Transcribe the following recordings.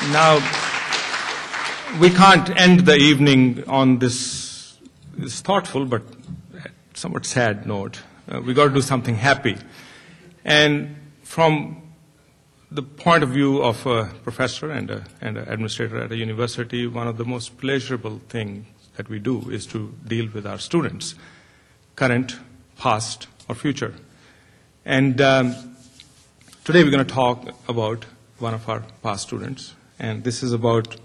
Now, we can't end the evening on this thoughtful but somewhat sad note. We got to do something happy. And from the point of view of a professor and an administrator at a university, one of the most pleasurable things that we do is to deal with our students, current, past, or future. And today we're going to talk about one of our past students, and this is about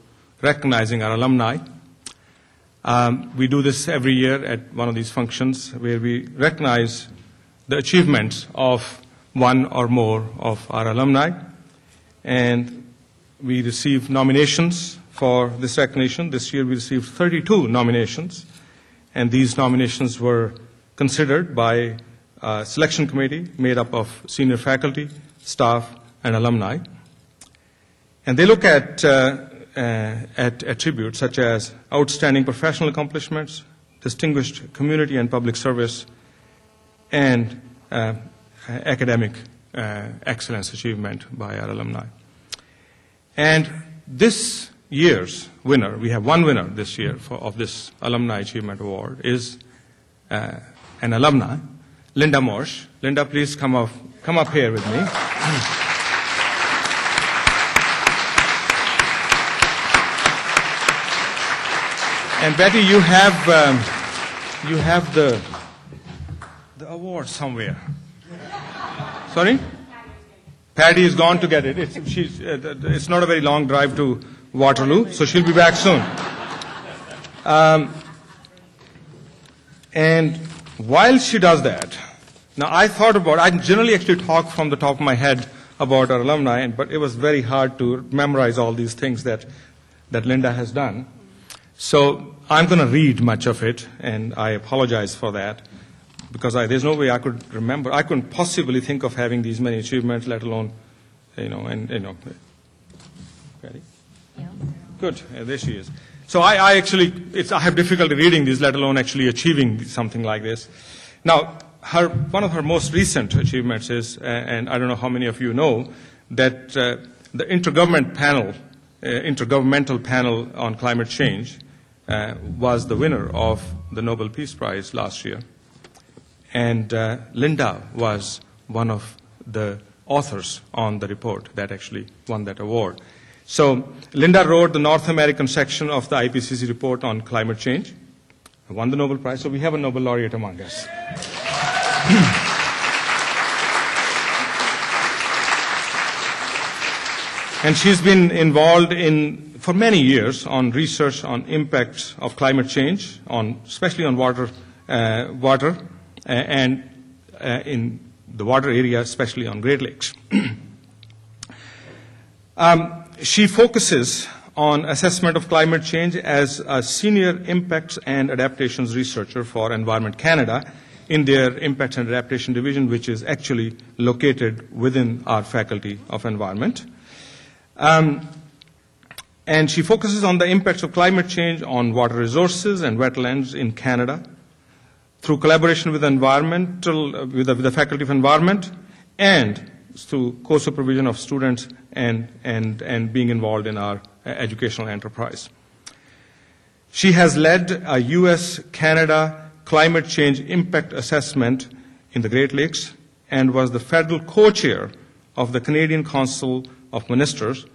recognizing our alumni. We do this every year at one of these functions where we recognize the achievements of one or more of our alumni, and we receive nominations for this recognition. This year we received 32 nominations, and these nominations were considered by a selection committee made up of senior faculty, staff, and alumni. And they look at attributes such as outstanding professional accomplishments, distinguished community and public service, and academic excellence achievement by our alumni. And this year's winner, we have one winner this year of this Alumni Achievement Award, is an alumna, Linda Morsch. Linda, please come up here with me. And Betty, you have the award somewhere. Sorry? Patty is gone to get it. It's not a very long drive to Waterloo, so she'll be back soon. And while she does that, now I generally actually talk from the top of my head about our alumni, but it was very hard to memorize all these things that Linda has done. So I'm going to read much of it, and I apologize for that, because there's no way I could remember. I couldn't possibly think of having these many achievements, let alone, Ready? Yeah. Good. There she is. So I have difficulty reading these, let alone actually achieving something like this. Now, one of her most recent achievements is, and I don't know how many of you know, that the Intergovernmental Panel on Climate Change was the winner of the Nobel Peace Prize last year. And Linda was one of the authors on the report that actually won that award. So Linda wrote the North American section of the IPCC report on climate change, won the Nobel Prize, so we have a Nobel laureate among us. And she's been involved for many years on research on impacts of climate change, especially on water, and in the water area, especially on Great Lakes. She focuses on assessment of climate change as a senior impacts and adaptations researcher for Environment Canada in their Impacts and Adaptation Division, which is actually located within our Faculty of Environment. And she focuses on the impacts of climate change on water resources and wetlands in Canada through collaboration with the Faculty of Environment, and through co-supervision of students and being involved in our educational enterprise. She has led a U.S.-Canada climate change impact assessment in the Great Lakes and was the federal co-chair of the Canadian Council of Ministers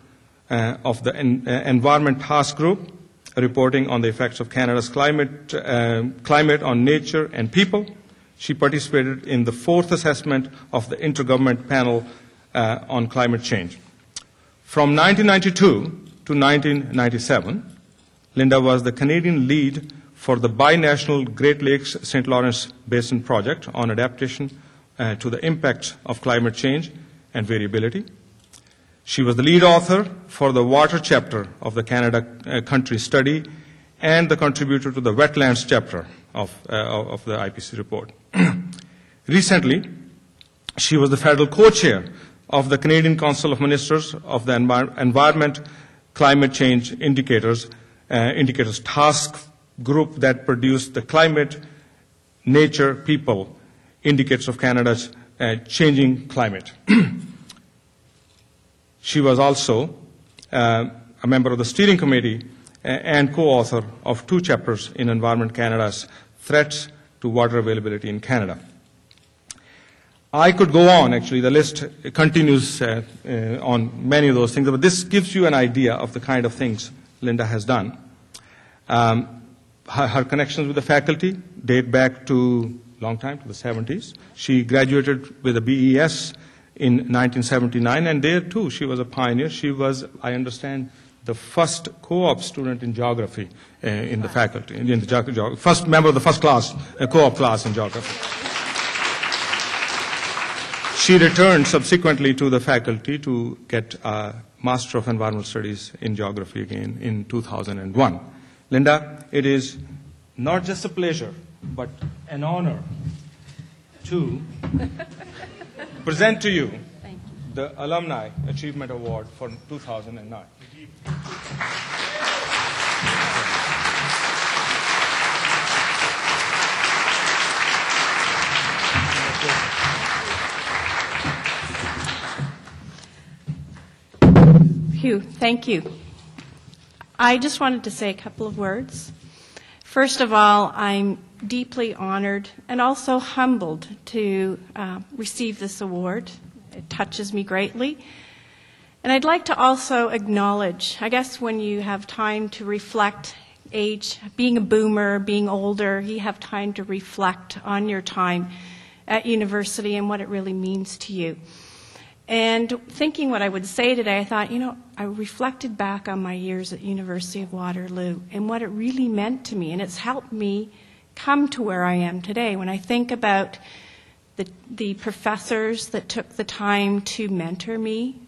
of the Environment Task Group, reporting on the effects of Canada's climate on nature and people. She participated in the 4th assessment of the Intergovernmental Panel on Climate Change. From 1992 to 1997, Linda was the Canadian lead for the binational Great Lakes St. Lawrence Basin project on adaptation to the impacts of climate change and variability. She was the lead author for the water chapter of the Canada country study and the contributor to the wetlands chapter of the IPCC report. Recently, she was the federal co-chair of the Canadian Council of Ministers of the Environment Climate Change Indicators Task Group that produced the Climate, Nature, People Indicators of Canada's changing climate. She was also a a member of the steering committee and co-author of 2 chapters in Environment Canada's Threats to Water Availability in Canada. I could go on, actually. The list continues on many of those things, but this gives you an idea of the kind of things Linda has done. Her connections with the faculty date back to a long time, to the 70s. She graduated with a BES in 1979, and there, too, she was a pioneer. She was, I understand, the first co-op student in geography in the faculty, in the first member of the first class, co-op class in geography. She returned subsequently to the faculty to get a Master of Environmental Studies in Geography again in 2001. Linda, it is not just a pleasure, but an honor to present to you the Alumni Achievement Award for 2009. Thank you. I just wanted to say a couple of words. First of all, I'm deeply honored and also humbled to receive this award. It touches me greatly. And I'd like to also acknowledge, I guess when you have time to reflect age, being a boomer, being older, you have time to reflect on your time at university and what it really means to you. And thinking what I would say today, I thought, I reflected back on my years at University of Waterloo and what it really meant to me. And it's helped me come to where I am today. When I think about the professors that took the time to mentor me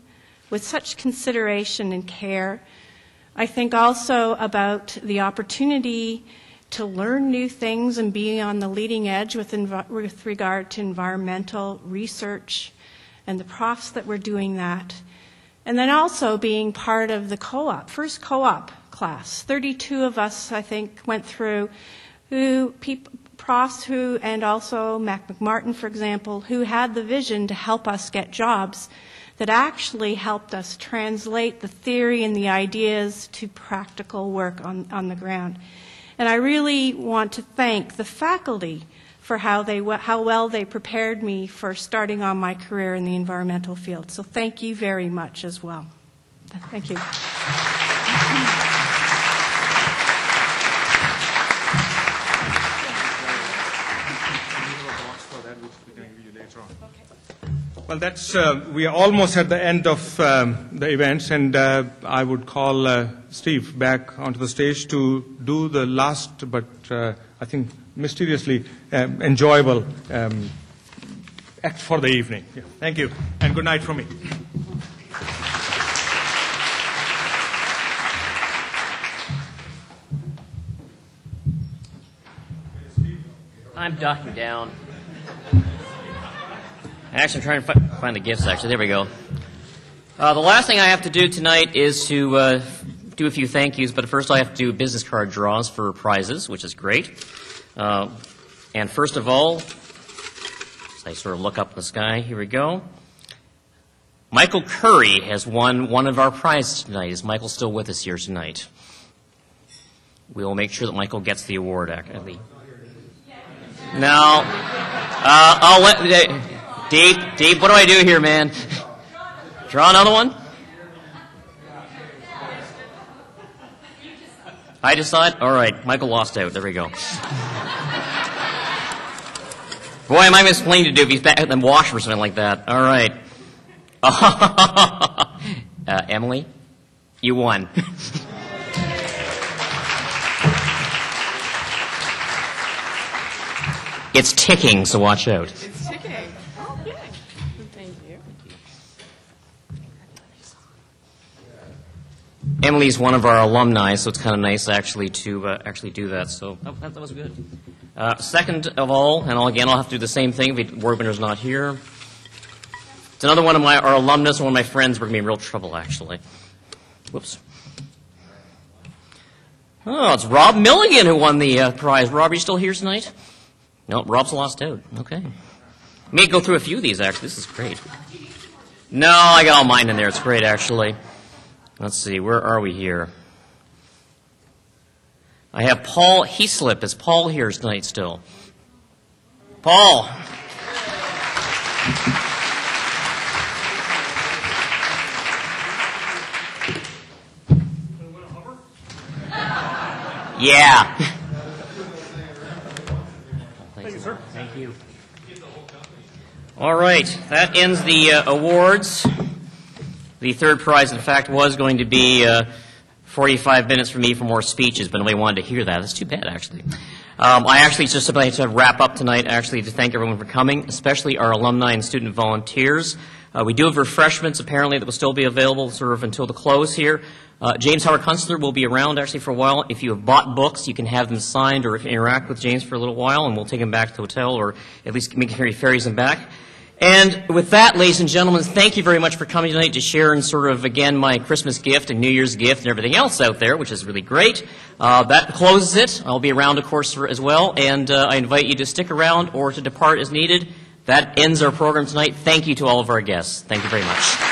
with such consideration and care, I think also about the opportunity to learn new things and be on the leading edge with regard to environmental research and the profs that were doing that. And then also being part of the co-op, first co-op class. 32 of us, I think, went through, profs who, and also Mac McMartin, for example, who had the vision to help us get jobs that actually helped us translate the theory and the ideas to practical work on the ground. And I really want to thank the faculty for how well they prepared me for starting on my career in the environmental field. So thank you very much as well. Thank you. Well, that's we are almost at the end of the events, and I would call Steve back onto the stage to do the last, but I think mysteriously enjoyable act for the evening. Yeah. Thank you, and good night from me. I'm ducking down. Actually, I'm trying to find the gifts, actually. There we go. The last thing I have to do tonight is to do a few thank yous, but first I have to do business card draws for prizes, which is great. And first of all, as I sort of look up in the sky, here we go. Michael Curry has won one of our prizes tonight. Is Michael still with us here tonight? We will make sure that Michael gets the award, actually. No. I'll let... Dave, what do I do here, man? Draw another one? I decide? All right, Michael lost out. There we go. Boy, am I misplained to do if he's back at the wash or something like that. All right. Emily, you won. It's ticking, so watch out. It's ticking. Oh, yay. Thank you. Emily's one of our alumni, so it's kind of nice actually to actually do that. So that was good. Second of all, and I'll have to do the same thing if Warbinder's not here. It's another one of our alumnus, one of my friends. We're going to be in real trouble, actually. Whoops. Oh, it's Rob Milligan who won the prize. Rob, are you still here tonight? No, Rob's lost out. Okay. May go through a few of these, actually. This is great. No, I got all mine in there. It's great, actually. Let's see, where are we here? I have Paul Heaslip. Is Paul here tonight still? Paul. Yeah. Thank you, sir. Thank you. All right, that ends the awards. The third prize, in fact, was going to be 45 minutes for me for more speeches, but nobody wanted to hear that. That's too bad, actually. I actually just about to wrap up tonight, actually, to thank everyone for coming, especially our alumni and student volunteers. We do have refreshments, apparently, that will still be available sort of until the close here. James Howard Kunstler will be around, actually, for a while. If you have bought books, you can have them signed or interact with James for a little while, and we'll take them back to the hotel or at least make sure he ferries them back. And with that, ladies and gentlemen, thank you very much for coming tonight to share in sort of, again, my Christmas gift and New Year's gift and everything else out there, which is really great. That closes it. I'll be around, of course, as well, and I invite you to stick around or to depart as needed. That ends our program tonight. Thank you to all of our guests. Thank you very much.